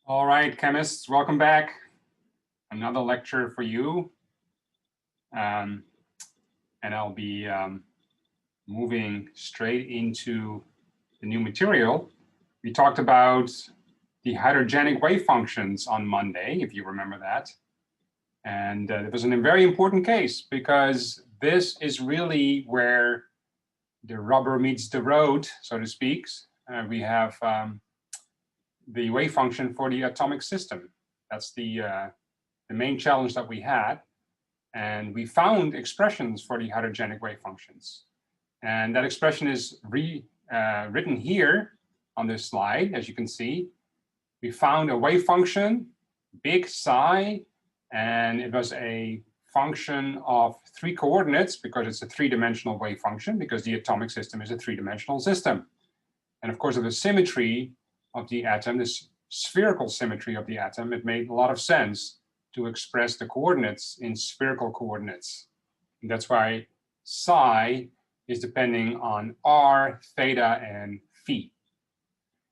All right, chemists, welcome back. Another lecture for you. And I'll be moving straight into the new material. We talked about the hydrogenic wave functions on Monday, if you remember that. And it was a very important case because this is really where the rubber meets the road, so to speak. We have the wave function for the atomic system. That's the main challenge that we had. And we found expressions for the hydrogenic wave functions. And that expression is written here on this slide, as you can see. We found a wave function, big psi, and it was a function of 3 coordinates because it's a 3-dimensional wave function, because the atomic system is a 3-dimensional system. And of course, of the symmetry of the atom, this spherical symmetry of the atom, it made a lot of sense to express the coordinates in spherical coordinates. And that's why psi is depending on r, theta, and phi.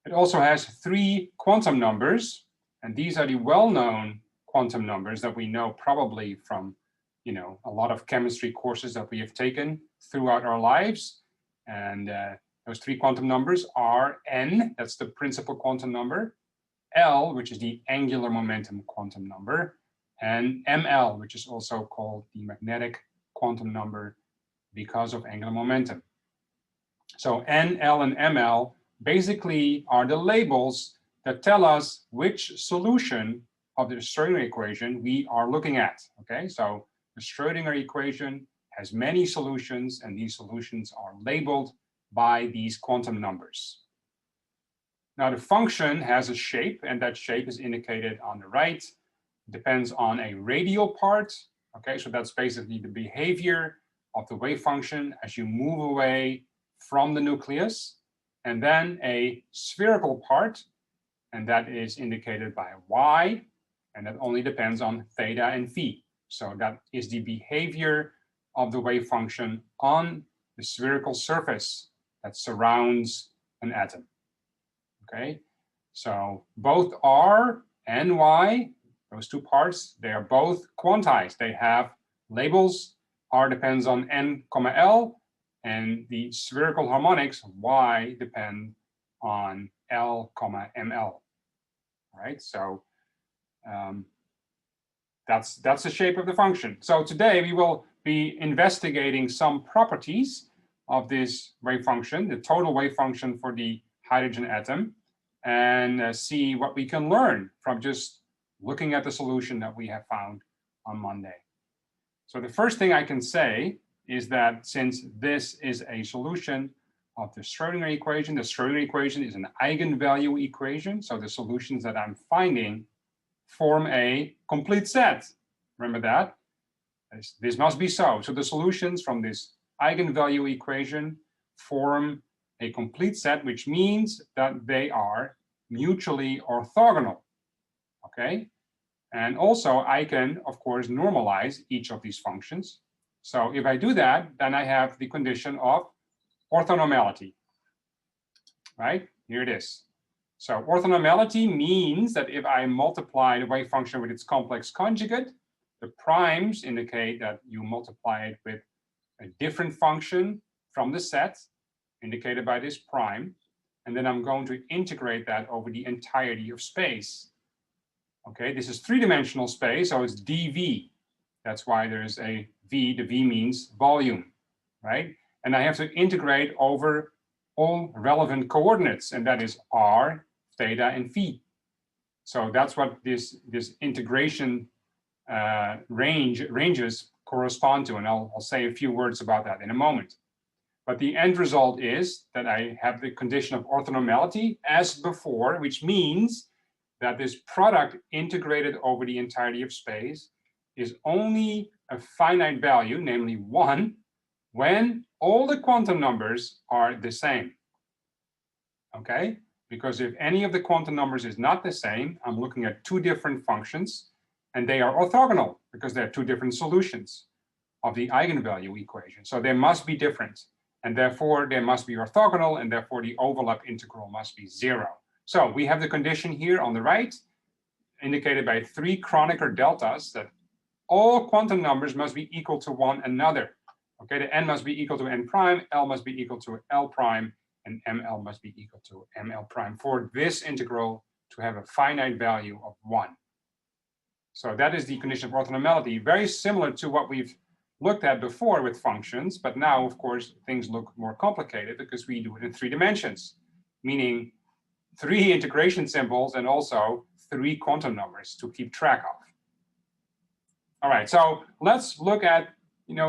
It also has 3 quantum numbers, and these are the well-known quantum numbers that we know probably from, a lot of chemistry courses that we have taken throughout our lives. And those 3 quantum numbers are n, that's the principal quantum number, L, which is the angular momentum quantum number, and ml, which is also called the magnetic quantum number because of angular momentum. So n, l, and ml basically are the labels that tell us which solution of the Schrödinger equation we are looking at. Okay, so the Schrödinger equation has many solutions, and these solutions are labeled by these quantum numbers. Now, the function has a shape, and that shape is indicated on the right. It depends on a radial part. Okay, so that's basically the behavior of the wave function as you move away from the nucleus, and then a spherical part, and that is indicated by y, and that only depends on theta and phi. So that is the behavior of the wave function on the spherical surface that surrounds an atom. Okay, so both r and y, those 2 parts, they are both quantized. They have labels. R depends on n, l, and the spherical harmonics, y, depend on l, ml. All right, so that's the shape of the function. So today we will be investigating some properties of this wave function, the total wave function for the hydrogen atom, and see what we can learn from just looking at the solution that we have found on Monday. So the first thing I can say is that since this is a solution of the Schrödinger equation is an eigenvalue equation. So the solutions that I'm finding form a complete set. Remember that? This must be so. So the solutions from this eigenvalue equation form a complete set, which means that they are mutually orthogonal. Okay? And also, I can, of course, normalize each of these functions. So if I do that, then I have the condition of orthonormality. Right? Here it is. So orthonormality means that if I multiply the wave function with its complex conjugate, the primes indicate that you multiply it with a different function from the set, indicated by this prime. And then I'm going to integrate that over the entirety of space. Okay, this is 3-dimensional space, so it's dv. That's why there's a v. The v means volume, right? And I have to integrate over all relevant coordinates, and that is r, theta, and phi. So that's what this integration ranges correspond to, and I'll say a few words about that in a moment. But the end result is that I have the condition of orthonormality as before, which means that this product integrated over the entirety of space is only a finite value, namely 1, when all the quantum numbers are the same. Okay? Because if any of the quantum numbers is not the same, I'm looking at 2 different functions, and they are orthogonal because they're 2 different solutions of the eigenvalue equation. So they must be different, and therefore they must be orthogonal, and therefore the overlap integral must be 0. So we have the condition here on the right, indicated by 3 Kronecker deltas, that all quantum numbers must be equal to one another. Okay, the n must be equal to n prime, L must be equal to L prime, and ML must be equal to ML prime for this integral to have a finite value of 1. So that is the condition of orthonormality, very similar to what we've looked at before with functions, but now, of course, things look more complicated because we do it in 3 dimensions, meaning 3 integration symbols and also 3 quantum numbers to keep track of. All right, so let's look at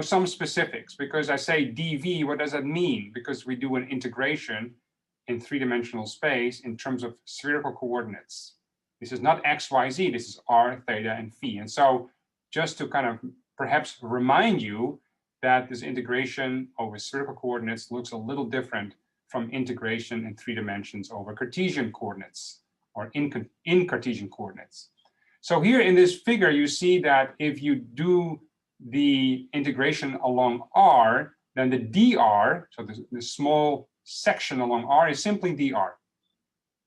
some specifics, because I say dv, what does that mean? Because we do an integration in 3-dimensional space in terms of spherical coordinates. This is not x, y, z, this is r, theta, and phi. And so just to kind of perhaps remind you that this integration over spherical coordinates looks a little different from integration in 3 dimensions over Cartesian coordinates or in Cartesian coordinates. So here in this figure, you see that if you do the integration along r, then the dr, so the small section along r is simply dr,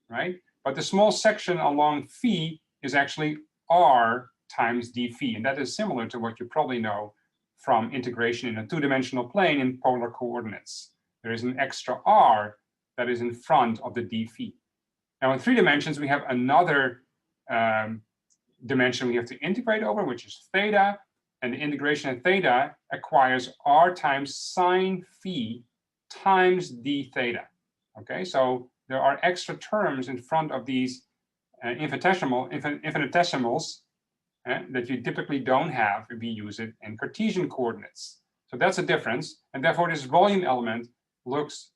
right? But the small section along phi is actually r times d phi, and that is similar to what you probably know from integration in a 2-dimensional plane in polar coordinates. There is an extra r that is in front of the d phi. Now in 3 dimensions, we have another dimension we have to integrate over, which is theta, and the integration of theta acquires r times sine phi times d theta. Okay, so there are extra terms in front of these infinitesimals that you typically don't have if you use it in Cartesian coordinates. So that's a difference, and therefore this volume element looks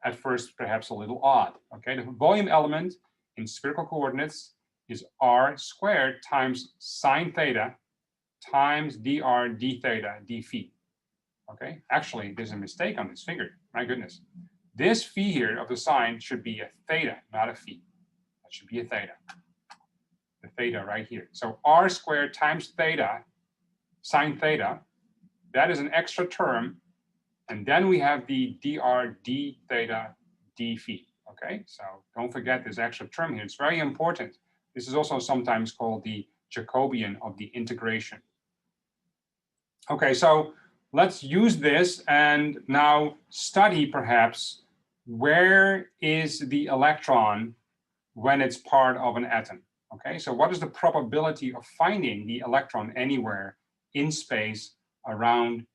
at first perhaps a little odd. Okay, the volume element in spherical coordinates is r squared times sine theta times dr d theta d phi. Okay, actually there's a mistake on this figure. My goodness, this phi here of the sine should be a theta, not a phi. That should be a theta. The theta right here. So r squared times theta sine theta, that is an extra term, and then we have the dr d theta d phi. Okay, so don't forget this extra term here. It's very important. This is also sometimes called the Jacobian of the integration. Okay, so let's use this and now study perhaps where is the electron when it's part of an atom. Okay, so what is the probability of finding the electron anywhere in space around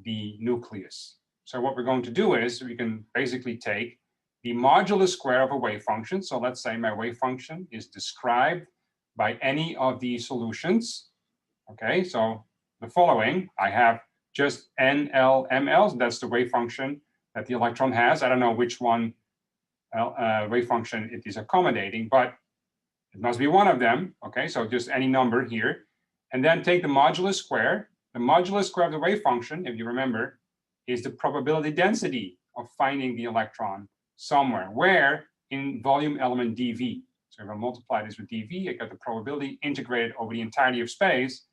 the nucleus? So what we're going to do is we can basically take the modulus square of a wave function. So let's say my wave function is described by any of these solutions. Okay, so the following, I have just NL, ML, that's the wave function that the electron has. I don't know which one wave function it is accommodating, but it must be one of them. Okay, so just any number here. And then take the modulus square. The modulus square of the wave function, if you remember, is the probability density of finding the electron somewhere. Where? In volume element dv. So if I multiply this with dv, I get the probability integrated over the entirety of space.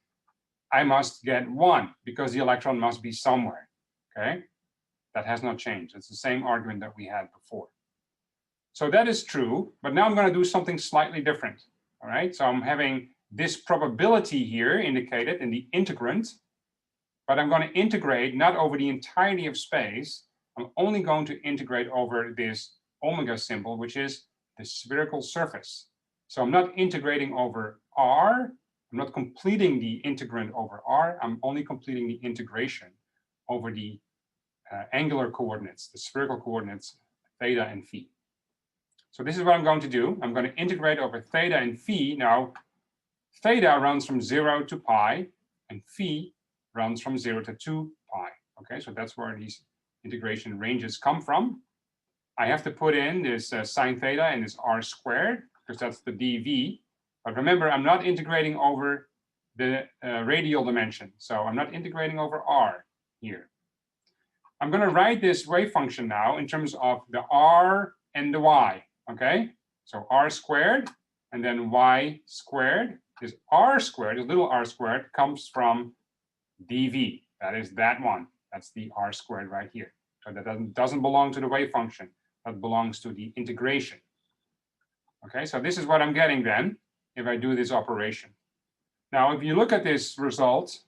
I must get 1 because the electron must be somewhere. Okay, that has not changed. It's the same argument that we had before. So that is true, but now I'm going to do something slightly different. All right, so I'm having this probability here indicated in the integrand, but I'm going to integrate not over the entirety of space. I'm only going to integrate over this omega symbol, which is the spherical surface. So I'm not integrating over r. I'm not completing the integrand over r. I'm only completing the integration over the angular coordinates, the spherical coordinates, theta and phi. So this is what I'm going to do. I'm going to integrate over theta and phi. Now, theta runs from 0 to pi, and phi runs from 0 to 2 pi. Okay, so that's where these integration ranges come from. I have to put in this sine theta and this r squared, because that's the dv. But remember, I'm not integrating over the radial dimension. So I'm not integrating over r here. I'm going to write this wave function now in terms of the r and the y. Okay, so r squared and then y squared. This r squared, this little r squared, comes from dv. That is that one. That's the r squared right here. So that doesn't belong to the wave function. That belongs to the integration. Okay, so this is what I'm getting then. if I do this operation. Now, if you look at this result,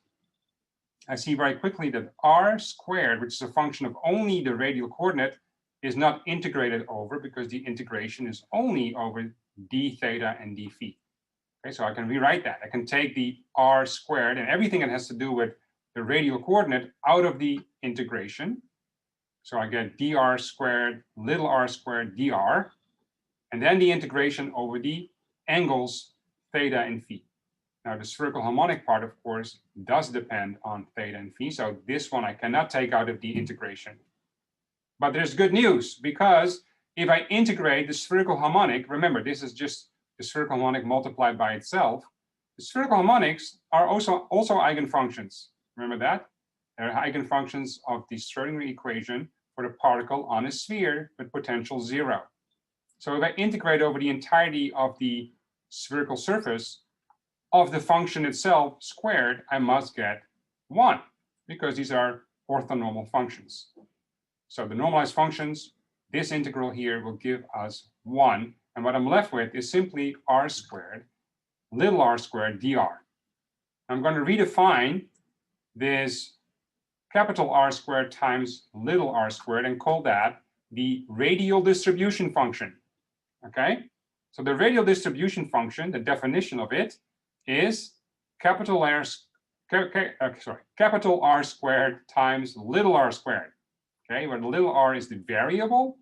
I see very quickly that r squared, which is a function of only the radial coordinate, is not integrated over because the integration is only over d theta and d phi. Okay, so I can rewrite that. I can take the r squared and everything that has to do with the radial coordinate out of the integration. So I get dr squared, little r squared dr, and then the integration over the angles theta and phi. Now the spherical harmonic part, of course, does depend on theta and phi. So this one I cannot take out of the integration. But there's good news, because if I integrate the spherical harmonic, remember, this is just the spherical harmonic multiplied by itself. The spherical harmonics are also eigenfunctions. Remember that? They're eigenfunctions of the Schrödinger equation for the particle on a sphere with potential 0. So if I integrate over the entirety of the spherical surface of the function itself squared, I must get 1, because these are orthonormal functions. So the normalized functions, this integral here will give us 1. And what I'm left with is simply r squared, little r squared dr. I'm going to redefine this capital R squared times little r squared and call that the radial distribution function. Okay? So the radial distribution function, the definition of it, is capital R squared times little r squared. Okay, where the little r is the variable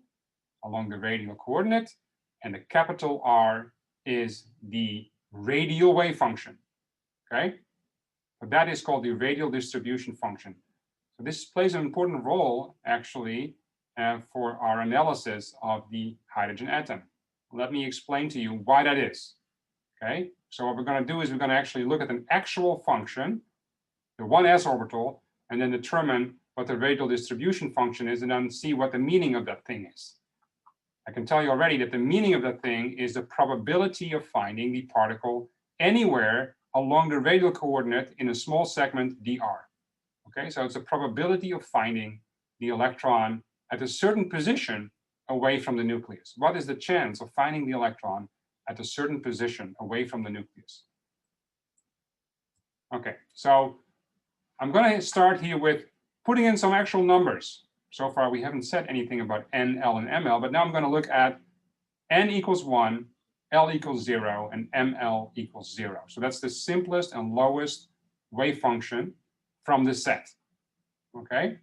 along the radial coordinate, and the capital R is the radial wave function. Okay, so that is called the radial distribution function. So this plays an important role, actually, for our analysis of the hydrogen atom. Let me explain to you why that is. Okay, so what we're going to do is we're going to actually look at an actual function, the 1s orbital, and then determine what the radial distribution function is, and then see what the meaning of that thing is. I can tell you already that the meaning of that thing is the probability of finding the particle anywhere along the radial coordinate in a small segment dr. Okay, so it's a probability of finding the electron at a certain position away from the nucleus. What is the chance of finding the electron at a certain position away from the nucleus? Okay, so I'm going to start here with putting in some actual numbers. So far, we haven't said anything about n, l, and ml, but now I'm going to look at n equals 1, l equals 0, and ml equals 0. So that's the simplest and lowest wave function from this set. Okay?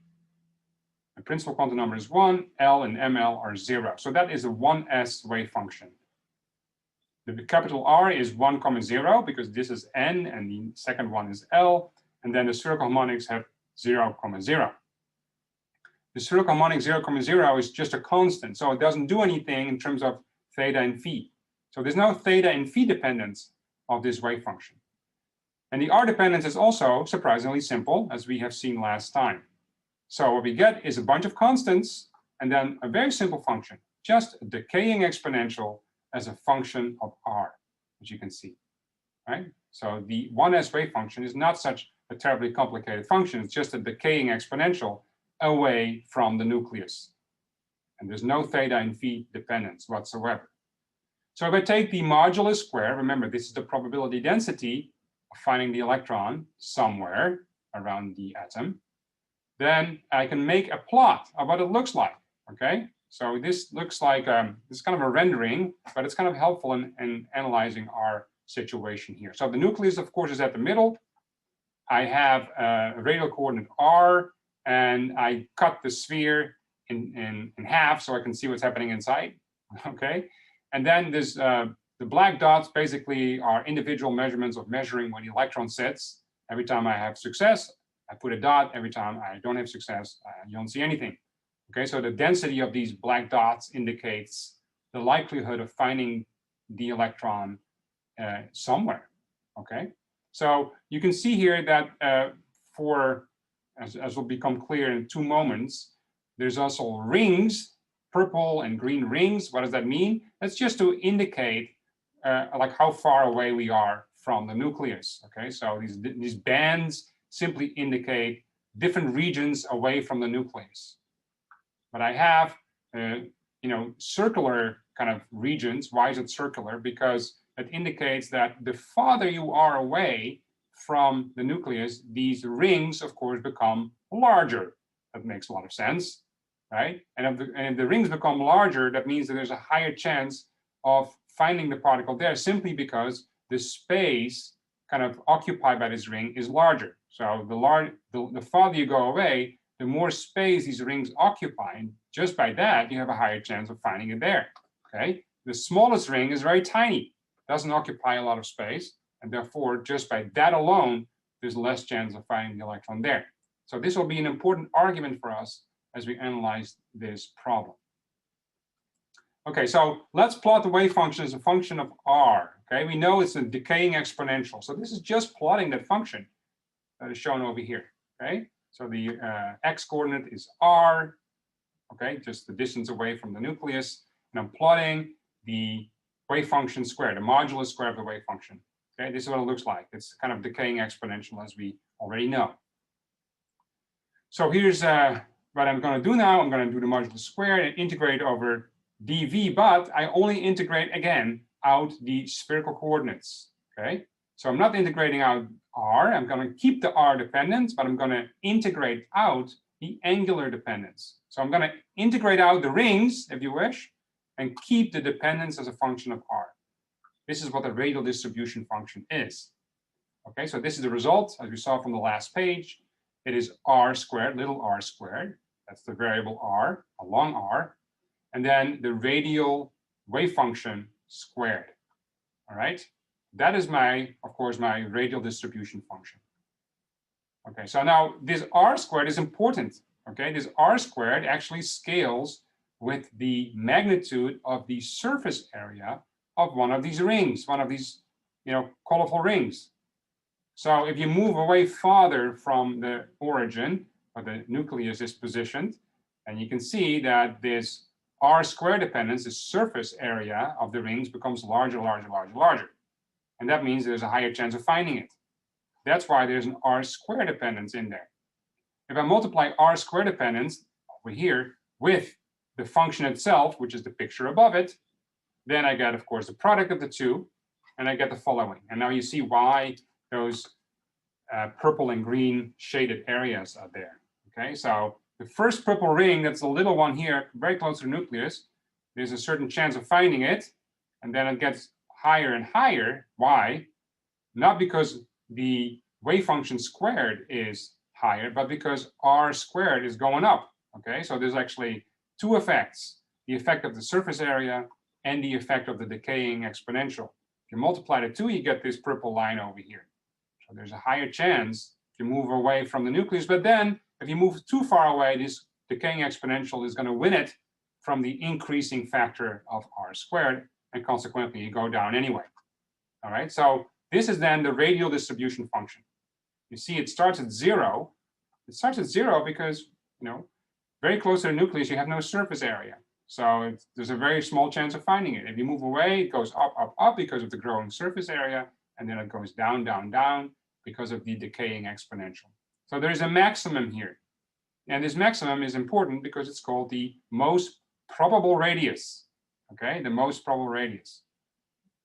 The principal quantum number is 1, l and ml are 0. So that is a 1s wave function. The capital R is 1, 0, because this is n, and the second one is l. And then the spherical harmonics have 0, 0. The spherical harmonic 0, 0 is just a constant, so it doesn't do anything in terms of theta and phi. So there's no theta and phi dependence of this wave function. And the R dependence is also surprisingly simple, as we have seen last time. So what we get is a bunch of constants, and then a very simple function, just a decaying exponential as a function of R, as you can see. Right? So the 1s wave function is not such a terribly complicated function. It's just a decaying exponential away from the nucleus. And there's no theta and phi dependence whatsoever. So if I take the modulus square, remember this is the probability density of finding the electron somewhere around the atom, then I can make a plot of what it looks like. Okay, so this looks like this is kind of a rendering, but it's kind of helpful in analyzing our situation here. So the nucleus, of course, is at the middle. I have a radial coordinate r, and I cut the sphere in half so I can see what's happening inside. Okay, and then this the black dots basically are individual measurements of measuring where the electron sits. Every time I have success, I put a dot. Every time I don't have success, you don't see anything. Okay, so the density of these black dots indicates the likelihood of finding the electron somewhere. Okay, so you can see here that as will become clear in 2 moments, there's also rings, purple and green rings. What does that mean? That's just to indicate like how far away we are from the nucleus. Okay, so these bands simply indicate different regions away from the nucleus. But I have circular kind of regions. Why is it circular? Because that indicates that the farther you are away from the nucleus, these rings, of course, become larger. That makes a lot of sense, right? And if the rings become larger, that means that there's a higher chance of finding the particle there, simply because the space kind of occupied by this ring is larger. So the farther you go away, the more space these rings occupy. And just by that, you have a higher chance of finding it there, okay? The smallest ring is very tiny, doesn't occupy a lot of space, and therefore, just by that alone, there's less chance of finding the electron there. So this will be an important argument for us as we analyze this problem. Okay, so let's plot the wave function as a function of r. Okay, we know it's a decaying exponential. So this is just plotting that function that is shown over here. Okay, so the x-coordinate is r. Okay, just the distance away from the nucleus. And I'm plotting the wave function squared, the modulus square of the wave function. Okay, this is what it looks like. It's kind of decaying exponential, as we already know. So here's what I'm going to do now. I'm going to do the modulus squared and integrate over dv, but I only integrate again out the spherical coordinates. Okay, so I'm not integrating out r. I'm going to keep the r dependence, but I'm going to integrate out the angular dependence. So I'm going to integrate out the rings, if you wish, and keep the dependence as a function of r. This is what the radial distribution function is. Okay, so this is the result, as we saw from the last page. It is r squared, little r squared. That's the variable r, along r. And then the radial wave function squared. All right, that is of course, my radial distribution function. Okay, so now this r squared is important. Okay, this r squared actually scales with the magnitude of the surface area of one of these rings, one of these, colorful rings. So if you move away farther from the origin, where the nucleus is positioned, and you can see that this r square dependence, the surface area of the rings, becomes larger, larger, larger, larger. And that means there's a higher chance of finding it. That's why there's an r square dependence in there. If I multiply r square dependence over here with the function itself, which is the picture above it, then I get, of course, the product of the two, and I get the following. And now you see why those purple and green shaded areas are there. Okay, so the first purple ring, that's the little one here, very close to the nucleus, there's a certain chance of finding it, and then it gets higher and higher. Why? Not because the wave function squared is higher, but because r squared is going up. Okay, so there's actually two effects: the effect of the surface area and the effect of the decaying exponential. If you multiply the two, you get this purple line over here. So there's a higher chance if you move away from the nucleus, but then if you move too far away, this decaying exponential is going to win it from the increasing factor of r squared, and consequently you go down anyway. All right, so this is then the radial distribution function. You see it starts at 0. It starts at 0 because, very close to the nucleus, you have no surface area. So there's a very small chance of finding it. If you move away, it goes up, up, up because of the growing surface area, and then it goes down, down, down because of the decaying exponential. So there's a maximum here. And this maximum is important because it's called the most probable radius. Okay, the most probable radius.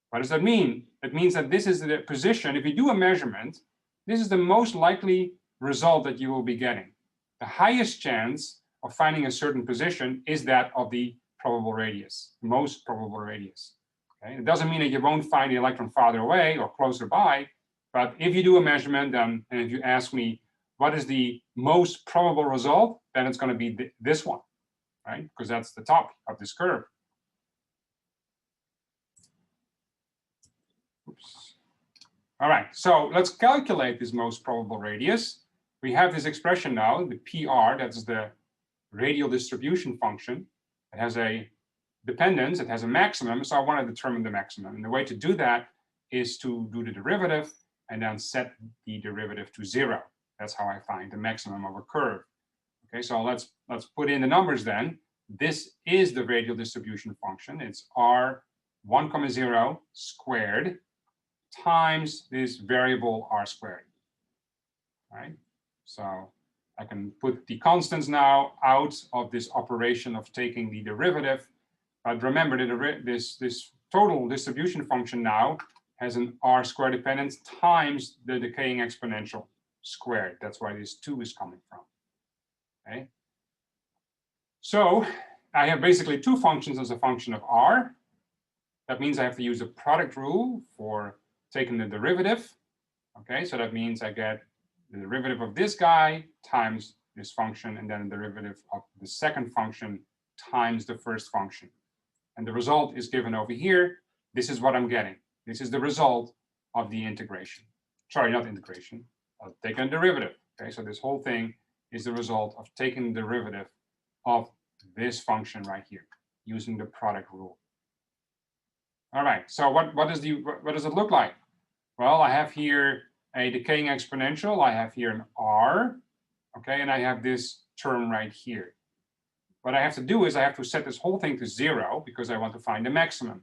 What does that mean? It means that this is the position. If you do a measurement, this is the most likely result that you will be getting. The highest chance of finding a certain position is that of the probable radius, most probable radius. Okay? It doesn't mean that you won't find the electron farther away or closer by, but if you do a measurement, and if you ask me what is the most probable result, then it's going to be this one, right? Because that's the top of this curve. Oops. All right, so let's calculate this most probable radius. We have this expression now, the PR, that's the radial distribution function. It has a dependence, it has a maximum, so I want to determine the maximum. And the way to do that is to do the derivative and then set the derivative to 0. That's how I find the maximum of a curve. Okay, so let's put in the numbers then. This is the radial distribution function. It's r1, 0 squared times this variable r squared. All right, so I can put the constants now out of this operation of taking the derivative. But remember that this total distribution function now has an r square dependence times the decaying exponential squared. That's where this 2 is coming from. Okay. So I have basically two functions as a function of r. That means I have to use a product rule for taking the derivative. Okay, so that means I get the derivative of this guy times this function, and then the derivative of the second function times the first function. And the result is given over here. This is what I'm getting. This is the result of the integration. Sorry, not integration. I've taken a derivative. Okay, so this whole thing is the result of taking the derivative of this function right here using the product rule. All right, so what does it look like? Well, I have here a decaying exponential. I have here an r, okay, and I have this term right here. What I have to do is I have to set this whole thing to 0 because I want to find the maximum.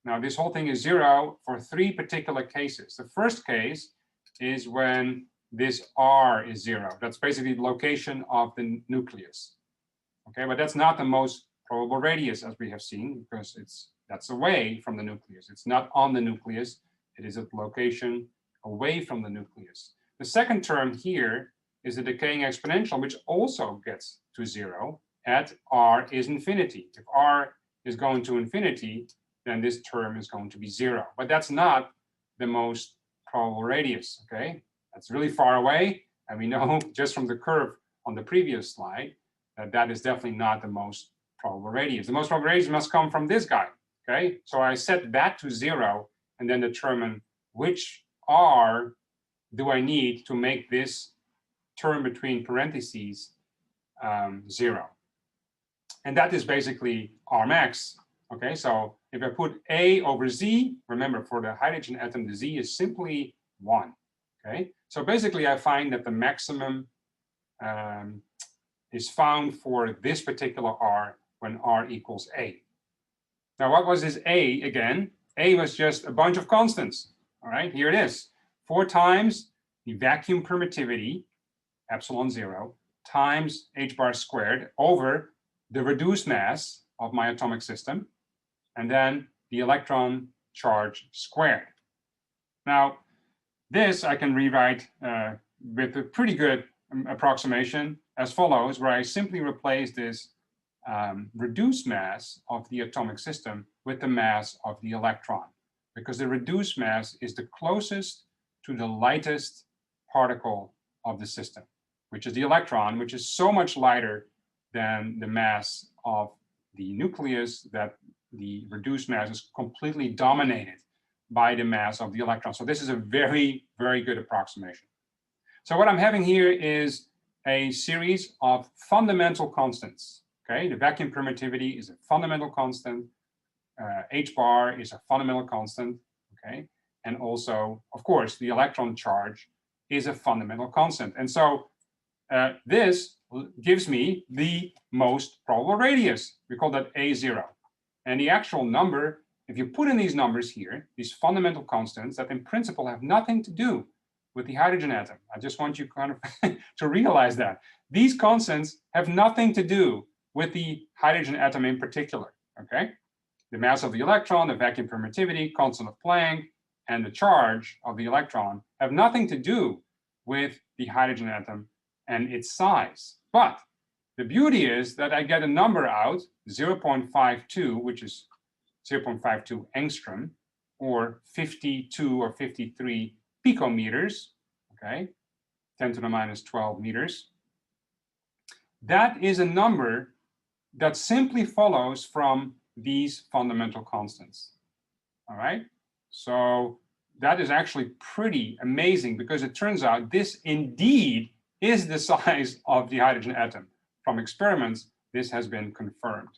Now, this whole thing is 0 for 3 particular cases. The first case is when this r is 0. That's basically the location of the nucleus. Okay, but that's not the most probable radius, as we have seen, because that's away from the nucleus. It's not on the nucleus. It is at location away from the nucleus. The second term here is the decaying exponential, which also gets to 0 at r is infinity. If r is going to infinity, then this term is going to be 0. But that's not the most probable radius, okay? That's really far away, and we know just from the curve on the previous slide that that is definitely not the most probable radius. The most probable radius must come from this guy, okay? So I set that to 0 and then determine which r do I need to make this term between parentheses 0. And that is basically r max. Okay, so if I put A over Z, remember for the hydrogen atom, the Z is simply 1. Okay, so basically I find that the maximum is found for this particular R when R equals A. Now, what was this A again? A was just a bunch of constants. All right, here it is. 4 times the vacuum permittivity, epsilon 0, times h bar squared over the reduced mass of my atomic system, and then the electron charge squared. Now, this I can rewrite with a pretty good approximation as follows, where I simply replace this reduced mass of the atomic system with the mass of the electron, because the reduced mass is the closest to the lightest particle of the system, which is the electron, which is so much lighter than the mass of the nucleus that the reduced mass is completely dominated by the mass of the electron. So this is a very, very good approximation. So what I'm having here is a series of fundamental constants. Okay, the vacuum permittivity is a fundamental constant. H bar is a fundamental constant. Okay, and also, of course, the electron charge is a fundamental constant. And so this gives me the most probable radius. We call that A0. And the actual number, if you put in these numbers here, these fundamental constants that in principle have nothing to do with the hydrogen atom. I just want you kind of to realize that. These constants have nothing to do with the hydrogen atom in particular, okay? The mass of the electron, the vacuum permittivity, constant of Planck, and the charge of the electron have nothing to do with the hydrogen atom and its size. But the beauty is that I get a number out, 0.52, which is 0.52 angstrom, or 52 or 53 picometers, okay, 10 to the minus 12 meters. That is a number that simply follows from these fundamental constants, all right? So that is actually pretty amazing, because it turns out this indeed is the size of the hydrogen atom. From experiments, this has been confirmed.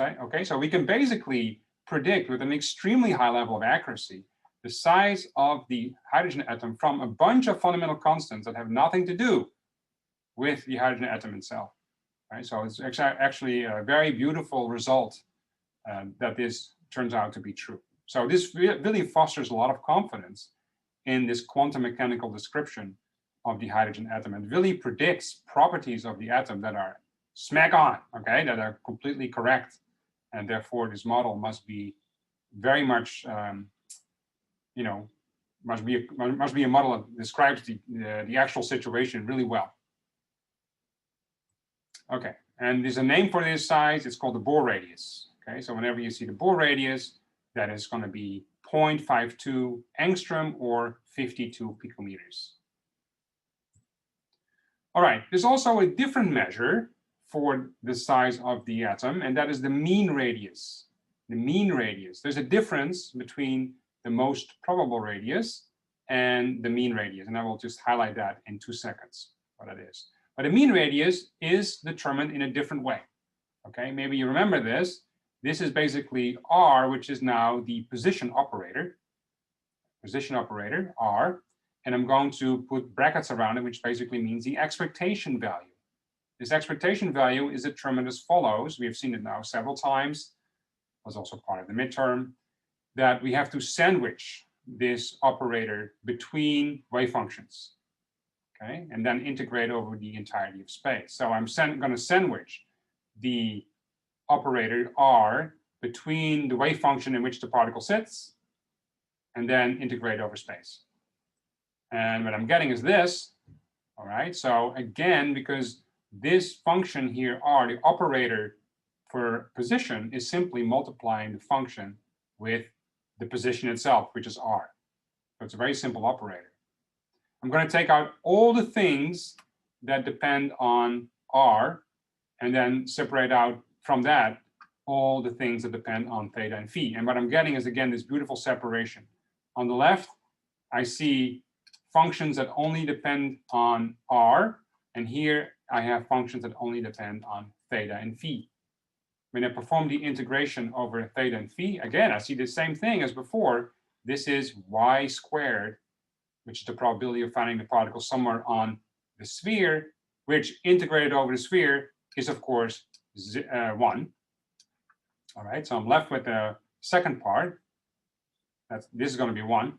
Okay, so we can basically predict with an extremely high level of accuracy the size of the hydrogen atom from a bunch of fundamental constants that have nothing to do with the hydrogen atom itself. Right? So it's actually a very beautiful result that this turns out to be true. So this really fosters a lot of confidence in this quantum mechanical description of the hydrogen atom, and really predicts properties of the atom that are smack on, okay, that are completely correct, and therefore this model must be very much, you know, must be a model that describes the actual situation really well. Okay, and there's a name for this size. It's called the Bohr radius. Okay, so whenever you see the Bohr radius, that is going to be 0.52 angstrom or 52 picometers. All right, there's also a different measure for the size of the atom, and that is the mean radius. The mean radius. There's a difference between the most probable radius and the mean radius, and I will just highlight that in 2 seconds, what it is. But the mean radius is determined in a different way. Okay, maybe you remember this. This is basically R, which is now the position operator, R, and I'm going to put brackets around it, which basically means the expectation value. This expectation value is determined as follows. We have seen it now several times. It was also part of the midterm, that we have to sandwich this operator between wave functions, okay, and then integrate over the entirety of space. So I'm going to sandwich the operator R between the wave function in which the particle sits, and then integrate over space. And what I'm getting is this. All right, so again, because this function here, R, the operator for position, is simply multiplying the function with the position itself, which is R. So it's a very simple operator. I'm going to take out all the things that depend on R, and then separate out from that all the things that depend on theta and phi. And what I'm getting is, again, this beautiful separation. On the left, I see functions that only depend on R, and here I have functions that only depend on theta and phi. When I perform the integration over theta and phi, again, I see the same thing as before. This is y squared, which is the probability of finding the particle somewhere on the sphere, which integrated over the sphere is, of course, 1. All right, so I'm left with the second part. This is going to be 1.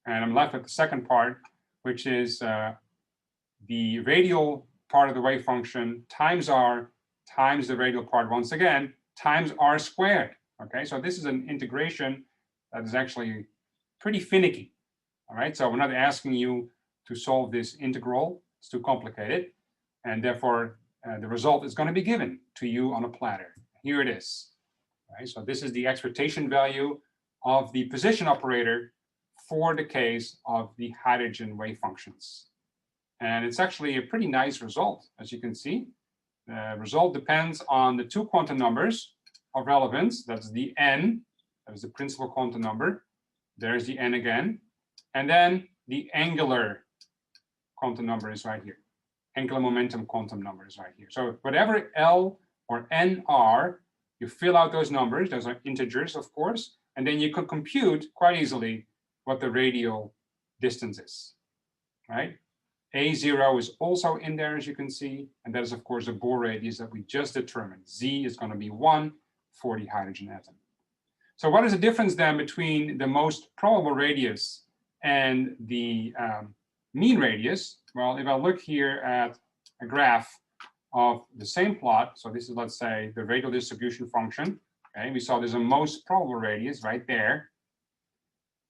And I'm left with the second part, which is the radial part of the wave function times R times the radial part once again times R squared. Okay, so this is an integration that is actually pretty finicky. All right, so we're not asking you to solve this integral. It's too complicated. And therefore, the result is going to be given to you on a platter. Here it is. All right, so this is the expectation value of the position operator for the case of the hydrogen wave functions. And it's actually a pretty nice result, as you can see. The result depends on the 2 quantum numbers of relevance. That's the n, that is the principal quantum number. There's the n again. And then the angular quantum number is right here. Angular momentum quantum number is right here. So whatever L or N are, you fill out those numbers. Those are integers, of course. And then you can compute quite easily what the radial distance is, right? A0 is also in there, as you can see. And that is, of course, the Bohr radius that we just determined. Z is going to be 1 for the hydrogen atom. So what is the difference then between the most probable radius and the mean radius? Well, if I look here at a graph of the same plot, so this is, let's say, the radial distribution function. Okay, we saw there's a most probable radius right there.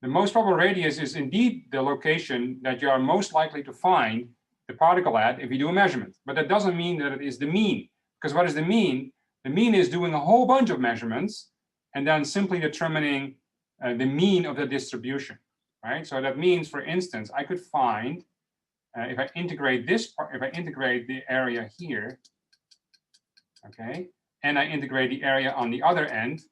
The most probable radius is indeed the location that you are most likely to find the particle at if you do a measurement. But that doesn't mean that it is the mean. Because what is the mean? The mean is doing a whole bunch of measurements and then simply determining the mean of the distribution, right? So that means, for instance, I could find, if I integrate this part, if I integrate the area here, okay, and I integrate the area on the other end,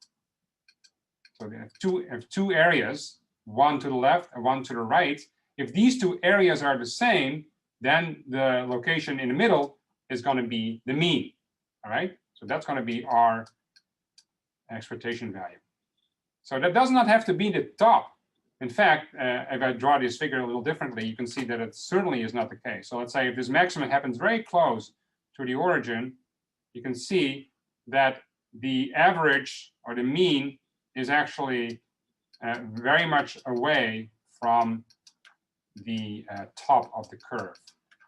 so they have two areas, one to the left and one to the right. If these 2 areas are the same, then the location in the middle is going to be the mean. All right, so that's going to be our expectation value. So that does not have to be the top. In fact, if I draw this figure a little differently, you can see that it certainly is not the case. So let's say if this maximum happens very close to the origin, you can see that the average or the mean is actually very much away from the top of the curve.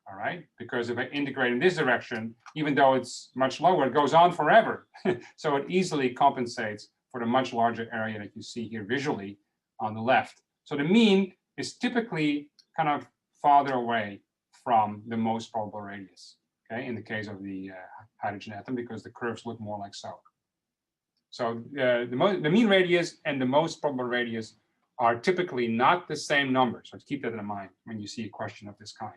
All right, because if I integrate in this direction, even though it's much lower, it goes on forever. So it easily compensates for the much larger area that you see here visually on the left. So the mean is typically kind of farther away from the most probable radius, okay, in the case of the hydrogen atom, because the curves look more like so. So the mean radius and the most probable radius are typically not the same number. So keep that in mind when you see a question of this kind.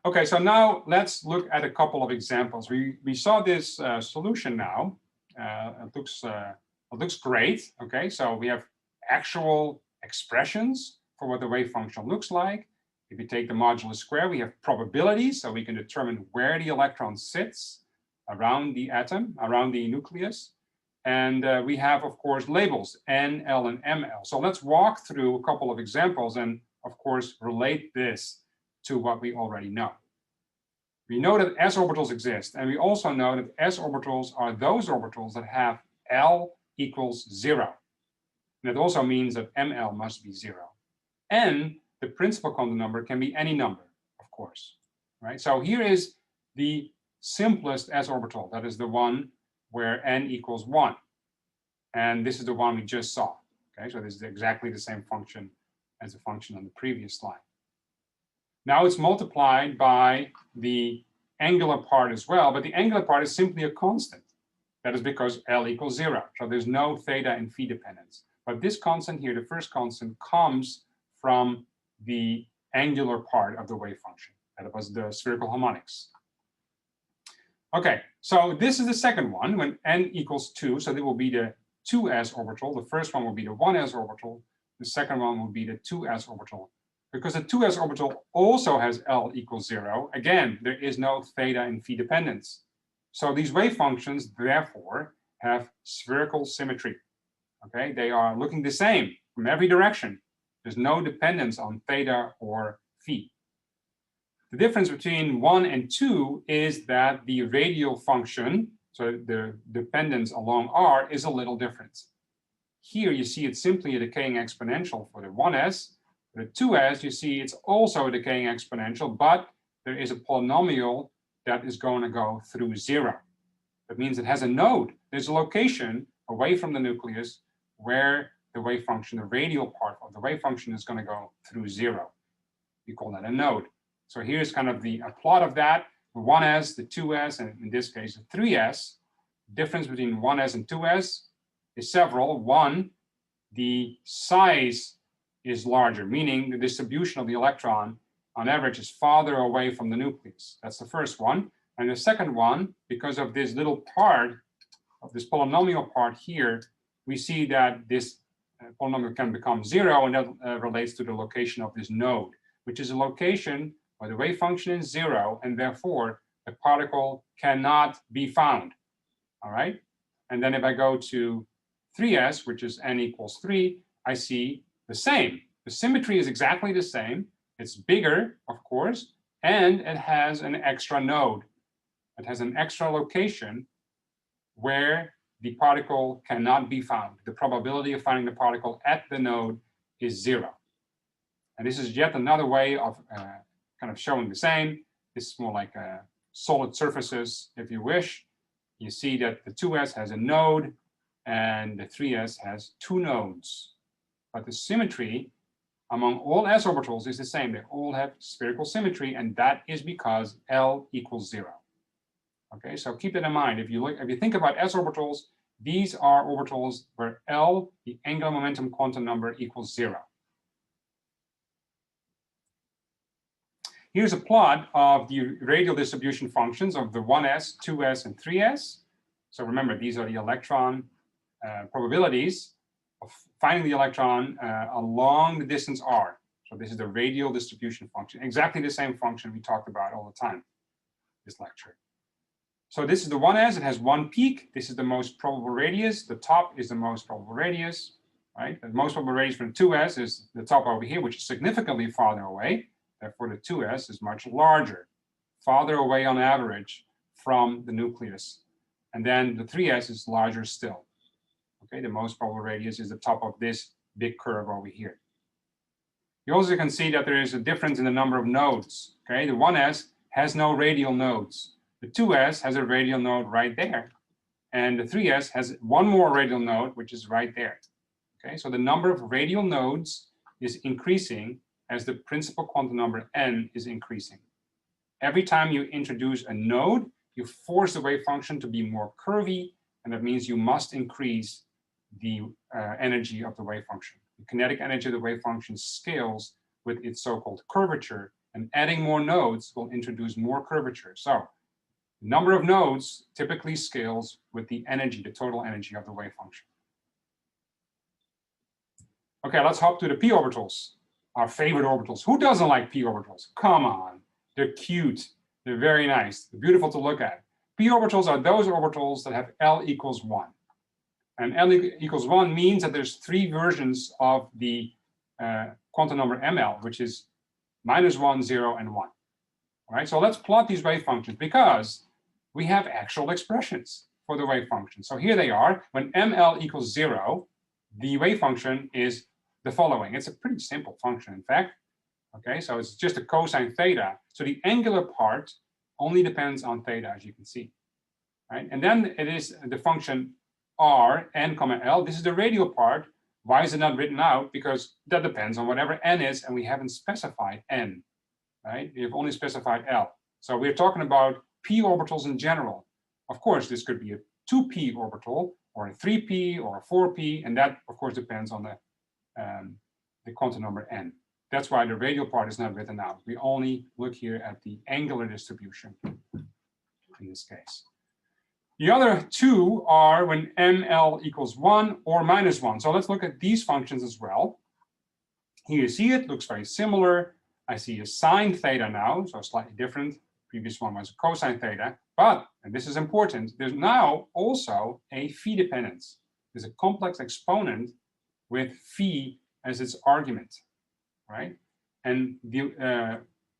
Okay, so now let's look at a couple of examples. We saw this solution now. It looks great. Okay, so we have actual expressions for what the wave function looks like. If you take the modulus square, we have probabilities, so we can determine where the electron sits around the atom, around the nucleus. And we have, of course, labels, N, L, and ML. So let's walk through a couple of examples and, of course, relate this to what we already know. We know that s orbitals exist, and we also know that s orbitals are those orbitals that have L equals 0. And it also means that ML must be 0. And the principal quantum number can be any number, of course, right? So here is the simplest s orbital. That is the one where n equals 1. And this is the one we just saw. Okay, so this is exactly the same function as the function on the previous slide. Now it's multiplied by the angular part as well, but the angular part is simply a constant. That is because L equals 0. So there's no theta and phi dependence. But this constant here, the first constant, comes from the angular part of the wave function. That was the spherical harmonics. Okay, so this is the second one when n equals 2. So it will be the 2s orbital. The first one will be the 1s orbital. The second one will be the 2s orbital. Because the 2s orbital also has L equals 0. Again, there is no theta and phi dependence. So these wave functions, therefore, have spherical symmetry. Okay, they are looking the same from every direction. There's no dependence on theta or phi. The difference between 1 and 2 is that the radial function, so the dependence along r, is a little different. Here you see it's simply a decaying exponential for the 1s. For the 2s, you see it's also a decaying exponential, but there is a polynomial that is going to go through 0. That means it has a node. There's a location away from the nucleus where the wave function, the radial part of the wave function, is going to go through 0. We call that a node. So here's kind of a plot of that. The 1s, the 2s, and in this case, the 3s. The difference between 1s and 2s is several. One, the size is larger, meaning the distribution of the electron on average is farther away from the nucleus. That's the first one. And the second one, because of this little part, of this polynomial part here, we see that this polynomial can become 0, and that relates to the location of this node, which is a location where the wave function is 0, and therefore the particle cannot be found. All right? And then if I go to 3s, which is n equals 3, I see the same. The symmetry is exactly the same. It's bigger, of course, and it has an extra node. It has an extra location where the particle cannot be found. The probability of finding the particle at the node is 0. And this is yet another way of kind of showing the same. This is more like solid surfaces, if you wish. You see that the 2s has a node and the 3s has 2 nodes. But the symmetry among all s orbitals is the same. They all have spherical symmetry, and that is because L equals 0. Okay, so keep that in mind. If you think about s orbitals, these are orbitals where L, the angular momentum quantum number, equals 0. Here's a plot of the radial distribution functions of the 1s, 2s, and 3s. So remember, these are the electron probabilities of finding the electron along the distance r. So this is the radial distribution function, exactly the same function we talked about all the time, this lecture. So this is the 1s, it has one peak. This is the most probable radius. The top is the most probable radius, right? The most probable radius for the 2s is the top over here, which is significantly farther away. Therefore, the 2s is much larger, farther away on average from the nucleus. And then the 3s is larger still. Okay, the most probable radius is the top of this big curve over here. You also can see that there is a difference in the number of nodes. Okay, the 1s has no radial nodes. The 2s has a radial node right there. And the 3s has one more radial node, which is right there. Okay, so the number of radial nodes is increasing as the principal quantum number n is increasing. Every time you introduce a node, you force the wave function to be more curvy, and that means you must increase the energy of the wave function. The kinetic energy of the wave function scales with its so-called curvature, and adding more nodes will introduce more curvature. So the number of nodes typically scales with the energy, the total energy of the wave function. Okay, let's hop to the p orbitals, our favorite orbitals. Who doesn't like p orbitals? Come on, they're cute, they're very nice, they're beautiful to look at. P orbitals are those orbitals that have L equals 1. And L equals 1 means that there's 3 versions of the quantum number ML, which is -1, 0, and 1. All right, so let's plot these wave functions because we have actual expressions for the wave function. So here they are. When ML equals 0, the wave function is the following. It's a pretty simple function, in fact. Okay, so it's just a cosine theta. So the angular part only depends on theta, as you can see. Right? And then it is the function r, n, comma, l. This is the radial part. Why is it not written out? Because that depends on whatever n is, and we haven't specified n. Right? We have only specified l. So we're talking about p orbitals in general. Of course, this could be a 2p orbital, or a 3p, or a 4p, and that, of course, depends on the quantum number n. That's why the radial part is not written out. We only look here at the angular distribution in this case. The other 2 are when ML equals 1 or -1. So let's look at these functions as well. Here you see it looks very similar. I see a sine theta now, so slightly different. Previous one was a cosine theta. But, and this is important, there's now also a phi dependence. There's a complex exponent with phi as its argument, right? And the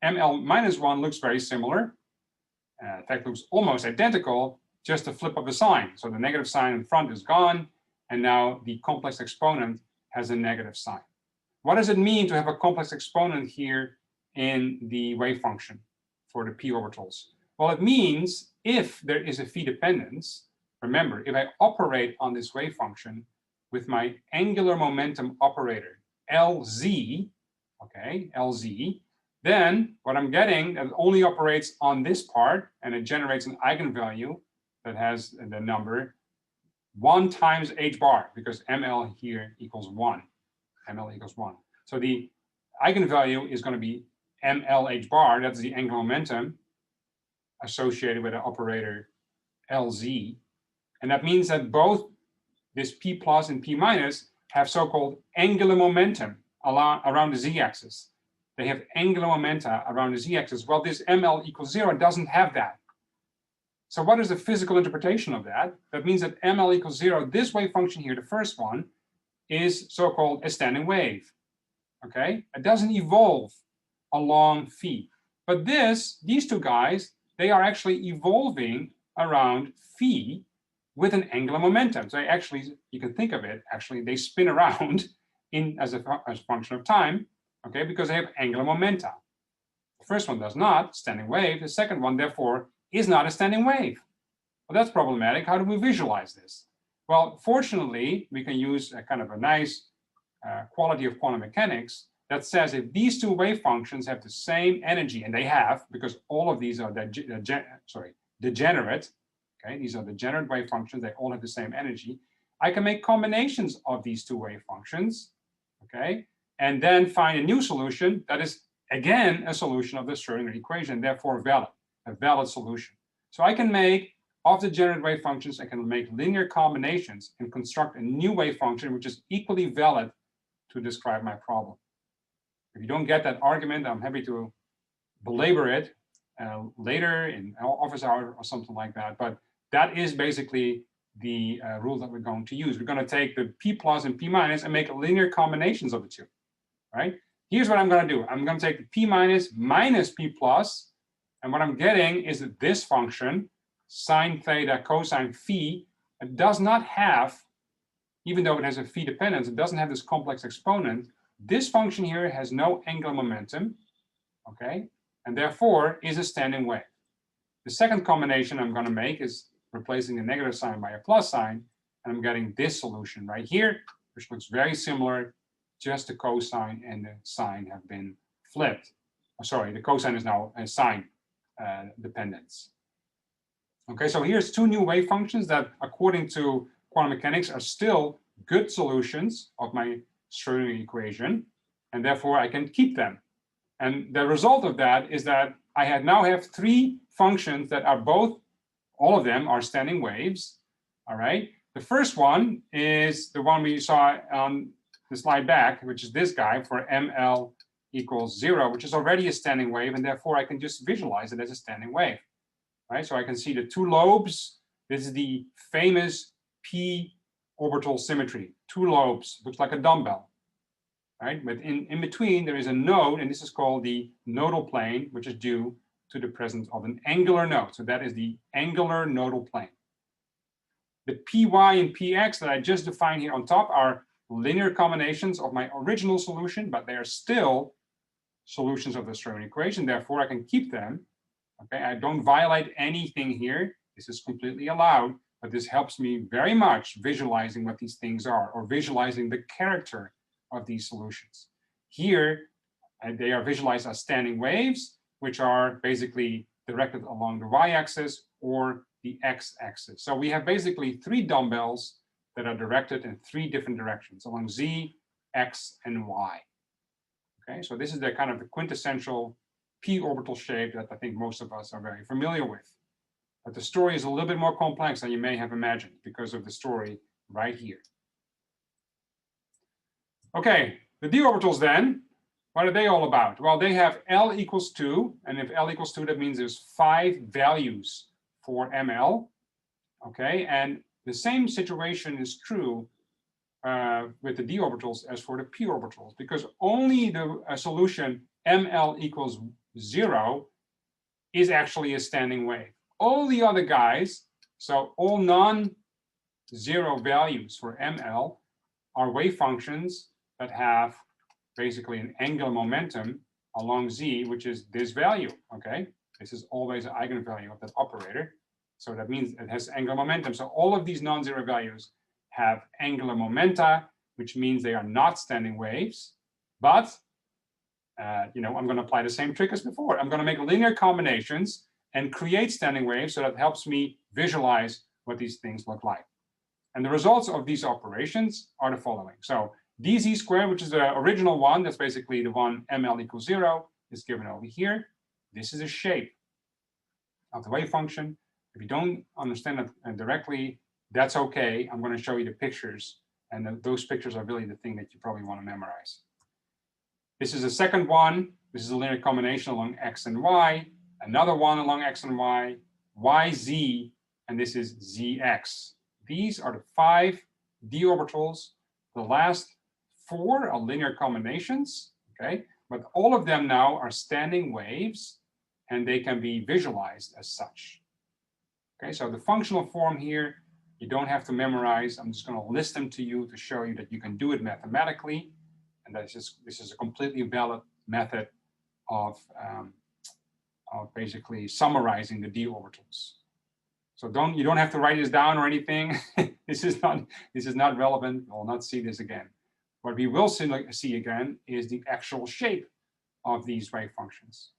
ML -1 looks very similar. In fact, looks almost identical, just a flip of the sign. So the negative sign in front is gone, and now the complex exponent has a negative sign. What does it mean to have a complex exponent here in the wave function for the p orbitals? Well, it means if there is a phi dependence, remember, if I operate on this wave function with my angular momentum operator, Lz, okay, Lz, then what I'm getting, it only operates on this part, and it generates an eigenvalue that has the number 1 times h bar, because ML here equals 1. ML equals 1. So the eigenvalue is going to be ML h bar, that's the angular momentum associated with the operator Lz. And that means that both this p plus and p minus have so-called angular momentum around the z-axis. They have angular momenta around the z-axis. Well, this ML equals 0 doesn't have that. So what is the physical interpretation of that? That means that ML equals 0, this wave function here, the first one, is so-called a standing wave. Okay? It doesn't evolve along phi. But these 2 guys, they are actually evolving around phi with an angular momentum. So actually, you can think of it, actually, they spin around as a function of time, okay, because they have angular momenta. The first one does not, standing wave. The second one, therefore, is not a standing wave. Well, that's problematic. How do we visualize this? Well, fortunately, we can use a kind of a nice quality of quantum mechanics that says if these 2 wave functions have the same energy, and they have, because all of these are degenerate, okay, these are degenerate wave functions, they all have the same energy, I can make combinations of these 2 wave functions, okay, and then find a new solution that is, again, a solution of the Schrödinger equation, therefore valid, a valid solution. So I can make, of degenerate wave functions, I can make linear combinations and construct a new wave function which is equally valid to describe my problem. If you don't get that argument, I'm happy to belabor it later in office hour or something like that. But that is basically the rule that we're going to use. We're going to take the p plus and p minus and make linear combinations of the 2. Right? Here's what I'm going to do. I'm going to take the p minus minus p plus, and what I'm getting is that this function, sine theta cosine phi, it does not have, even though it has a phi dependence, it doesn't have this complex exponent. This function here has no angular momentum, okay, and therefore is a standing wave. The second combination I'm going to make is replacing the negative sign by a plus sign, and I'm getting this solution right here, which looks very similar, just the cosine and the sine have been flipped. Oh, sorry, the cosine is now a sine dependence. Okay, so here's two new wave functions that, according to quantum mechanics, are still good solutions of my Schrödinger equation, and therefore I can keep them. And the result of that is that I now have three functions that are both, all of them are standing waves. All right. The first one is the one we saw on the slide back, which is this guy for ML equals 0, which is already a standing wave, and therefore I can just visualize it as a standing wave. Right. So I can see the two lobes. This is the famous p orbital symmetry. Two lobes, looks like a dumbbell. Right? But in between, there is a node, and this is called the nodal plane, which is due to the presence of an angular node. So that is the angular nodal plane. The py and px that I just defined here on top are linear combinations of my original solution, but they are still solutions of the Schrödinger equation. Therefore, I can keep them. Okay, I don't violate anything here. This is completely allowed, but this helps me very much visualizing what these things are, or visualizing the character of these solutions. Here, they are visualized as standing waves, which are basically directed along the y-axis or the x-axis. So we have basically three dumbbells that are directed in three different directions, along z, x, and y. Okay, so this is the kind of the quintessential p orbital shape that I think most of us are very familiar with. But the story is a little bit more complex than you may have imagined because of the story right here. Okay, the d orbitals then, what are they all about? Well, they have L equals 2, and if L equals 2, that means there's 5 values for ML. Okay, and the same situation is true with the d orbitals as for the p orbitals, because only the solution ML equals 0 is actually a standing wave. All the other guys, so all non-zero values for ML, are wave functions that have basically an angular momentum along z, which is this value. Okay, this is always an eigenvalue of that operator, so that means it has angular momentum. So all of these non-zero values have angular momenta, which means they are not standing waves. But I'm going to apply the same trick as before. I'm going to make linear combinations and create standing waves, so that helps me visualize what these things look like. And the results of these operations are the following. So dz squared, which is the original one, that's basically the one ML equals 0, is given over here. This is a shape of the wave function. If you don't understand it directly, that's okay. I'm going to show you the pictures, and those pictures are really the thing that you probably want to memorize. This is the second one. This is a linear combination along x and y. Another one along x and y, yz, and this is zx. These are the 5 d orbitals. The last 4 are linear combinations, okay? But all of them now are standing waves, and they can be visualized as such. Okay, so the functional form here, you don't have to memorize. I'm just going to list them to you to show you that you can do it mathematically, and this is a completely valid method of basically summarizing the d orbitals. So you don't have to write this down or anything. This is not relevant. We'll not see this again. What we will see again is the actual shape of these wave functions.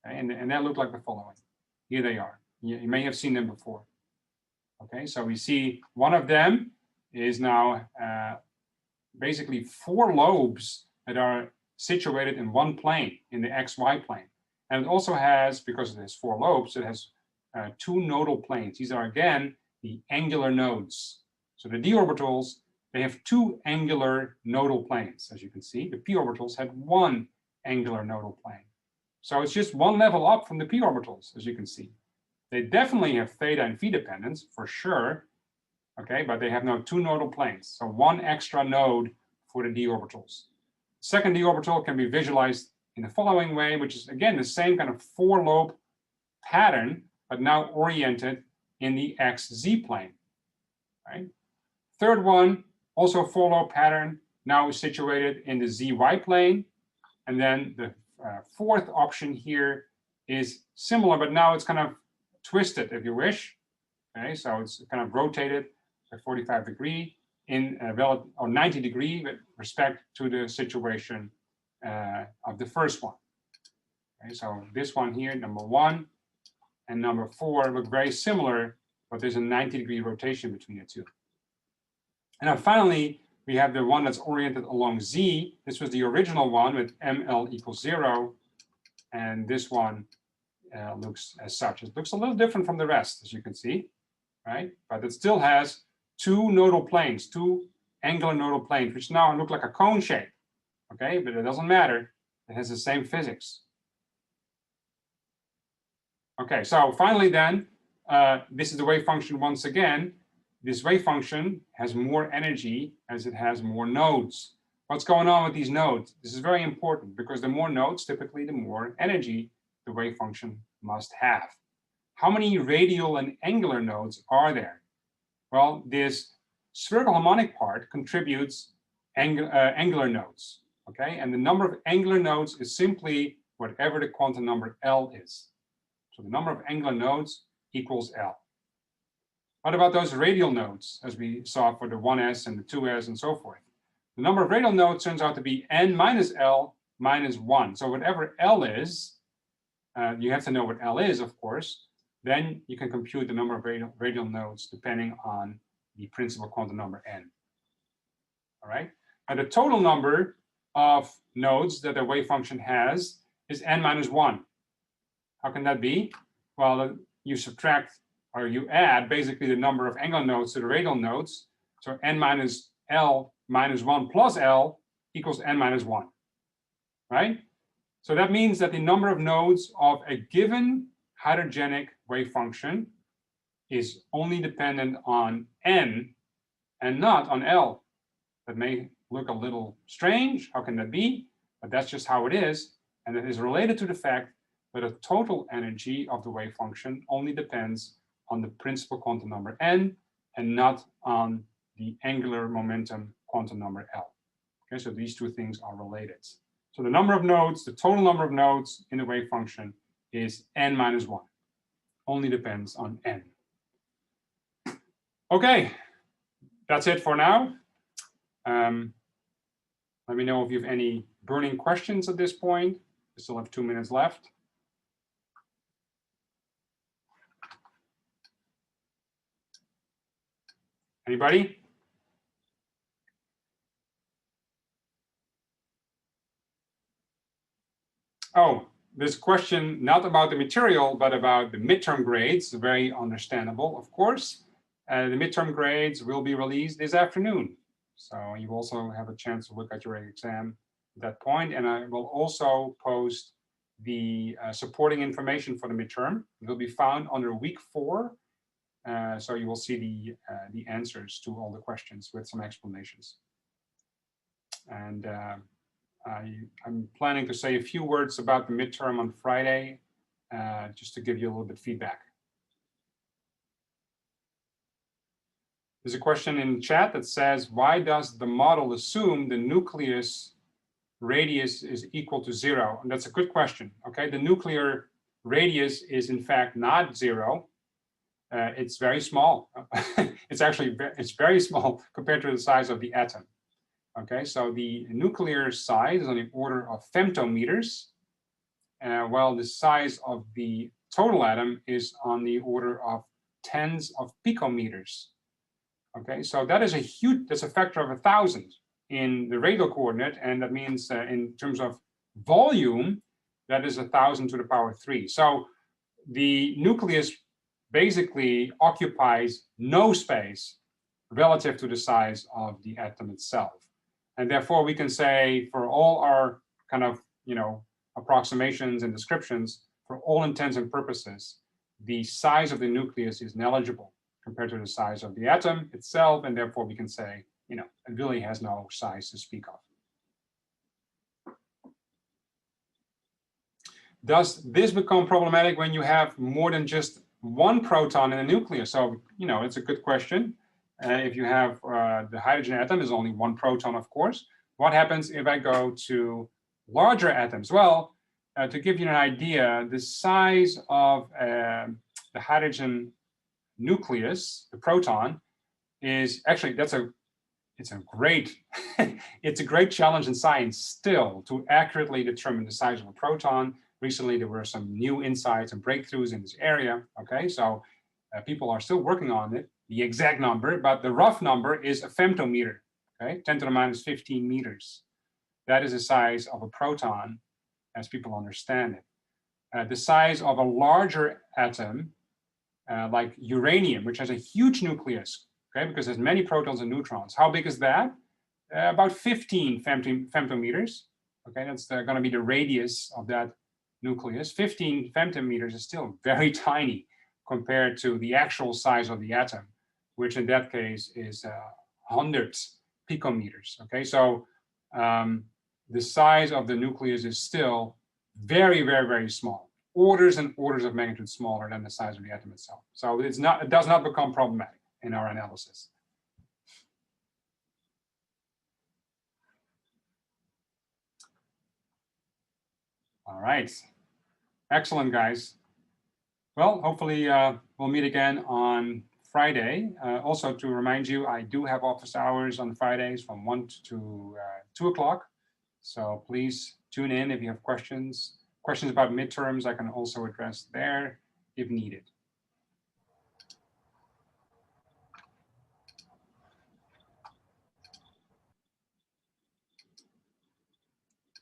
Okay? And they look like the following. Here they are. You may have seen them before. Okay, so we see one of them is now basically 4 lobes that are situated in one plane, in the xy plane. And it also has, because it has 4 lobes, it has 2 nodal planes. These are, again, the angular nodes. So the d orbitals, they have 2 angular nodal planes, as you can see. The p orbitals had 1 angular nodal plane. So it's just one level up from the p orbitals, as you can see. They definitely have theta and phi dependence, for sure, okay, but they have now 2 nodal planes. So 1 extra node for the d orbitals. Second d orbital can be visualized in the following way, which is, again, the same kind of 4-lobe pattern, but now oriented in the xz plane. Right? Third one, also 4-lobe pattern, now is situated in the zy plane. And then the fourth option here is similar, but now it's kind of twisted, if you wish. Okay, so it's kind of rotated by 45 degree in relative or 90 degree with respect to the situation of the first one. Okay, so this one here, number 1 and number 4 look very similar, but there's a 90 degree rotation between the two. And then finally, we have the one that's oriented along Z. This was the original one with ML equals 0. And this one looks as such. It looks a little different from the rest, as you can see, right? But it still has two nodal planes, two angular nodal planes, which now look like a cone shape, okay? But it doesn't matter. It has the same physics. Okay, so finally then, this is the wave function once again. This wave function has more energy as it has more nodes. What's going on with these nodes? This is very important because the more nodes, typically the more energy the wave function must have. How many radial and angular nodes are there? Well, this spherical harmonic part contributes angular nodes, okay? And the number of angular nodes is simply whatever the quantum number L is. So the number of angular nodes equals L. What about those radial nodes, as we saw for the 1s and the 2s and so forth? The number of radial nodes turns out to be n minus L minus 1. So whatever L is, you have to know what L is, of course. Then you can compute the number of radial nodes depending on the principal quantum number n. All right. And the total number of nodes that the wave function has is n minus 1. How can that be? Well, you subtract or you add basically the number of angular nodes to the radial nodes. So n minus L minus 1 plus L equals n minus 1, right? So that means that the number of nodes of a given hydrogenic wave function is only dependent on n and not on L. That may look a little strange. How can that be? But that's just how it is. And it is related to the fact that the total energy of the wave function only depends on the principal quantum number n and not on the angular momentum quantum number L. Okay, so these two things are related. So the number of nodes, the total number of nodes in the wave function is n minus 1. Only depends on n. Okay, that's it for now. Let me know if you have any burning questions at this point. We still have 2 minutes left. Anybody? Oh, this question not about the material, but about the midterm grades. Very understandable, of course. The midterm grades will be released this afternoon. So you also have a chance to look at your exam at that point. And I will also post the supporting information for the midterm. It will be found under week 4. So you will see the answers to all the questions with some explanations. And I'm planning to say a few words about the midterm on Friday, just to give you a little bit of feedback. There's a question in chat that says, why does the model assume the nucleus radius is equal to 0? And that's a good question. Okay, the nuclear radius is in fact not 0. It's very small. It's very small compared to the size of the atom. Okay, so the nuclear size is on the order of femtometers, while the size of the total atom is on the order of tens of picometers. Okay, so that is that's a factor of 1,000 in the radial coordinate, and that means in terms of volume, that is 1,000 to the power 3. So the nucleus basically occupies no space relative to the size of the atom itself. And therefore, we can say for all our kind of, approximations and descriptions, for all intents and purposes, the size of the nucleus is negligible compared to the size of the atom itself. And therefore, we can say, it really has no size to speak of. Does this become problematic when you have more than just one proton in a nucleus? So, it's a good question. If you have the hydrogen atom is only one proton, of course. What happens if I go to larger atoms? Well, to give you an idea, the size of the hydrogen nucleus, the proton, is actually, it's a great it's a great challenge in science still to accurately determine the size of a proton. Recently, there were some new insights and breakthroughs in this area. Okay, so people are still working on it, the exact number, but the rough number is a femtometer. Okay, 10 to the minus 15 meters. That is the size of a proton, as people understand it. The size of a larger atom, like uranium, which has a huge nucleus, okay, because there's many protons and neutrons. How big is that? About 15 femtometers. Okay, that's going to be the radius of that nucleus. 15 femtometers is still very tiny compared to the actual size of the atom, which in that case is 100 picometers. Okay, so the size of the nucleus is still very, very, very small. Orders and orders of magnitude smaller than the size of the atom itself. So it does not become problematic in our analysis. All right. Excellent, guys. Well, hopefully we'll meet again on Friday. Also, to remind you, I do have office hours on Fridays from 1 to 2 o'clock. So please tune in if you have questions. Questions about midterms, I can also address there if needed.